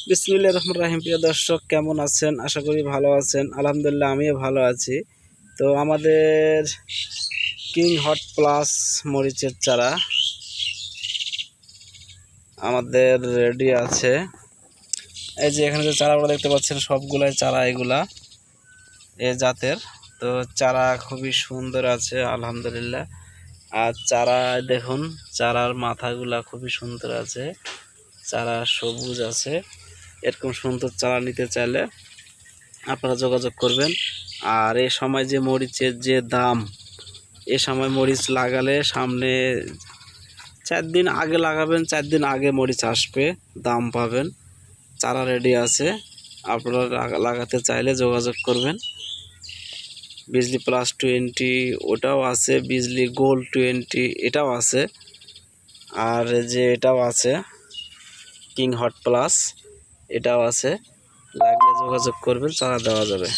বিসমিল্লাহির রহমানির রহিম। প্রিয় দর্শক, কেমন আছেন? আশা করি ভালো আছেন। আলহামদুলিল্লাহ, আমিও ভালো আছি। তো আমাদের কিং হট প্লাস মরিচের চারা আমাদের রেডি আছে। এই যে এখানে যে চারাগুলো দেখতে পাচ্ছেন, সবগুলাই চারা এগুলা এ জাতের। তো চারা খুবই সুন্দর আছে আলহামদুলিল্লাহ। আর চারা দেখুন, চারার মাথাগুলা খুবই সুন্দর আছে, চারা সবুজ আছে। এরকম সুন্দর চারা নিতে চাইলে আপনারা যোগাযোগ করবেন। আর এই সময় যে মরিচের যে দাম, এ সময় মরিচ লাগালে সামনে 4 দিন আগে লাগাবেন, 4 দিন আগে মরিচ আসবে, দাম পাবেন। চারা রেডি আছে, আপনারা লাগাতে চাইলে যোগাযোগ করবেন। বিজলি প্লাস 20 ওটাও আছে, বিজলি গোল্ড 20 এটাও আছে, আর যে এটাও আছে কিং হট প্লাস এটাও আছে। লাগলে যোগাযোগ করবেন, চারা দেওয়া যাবে।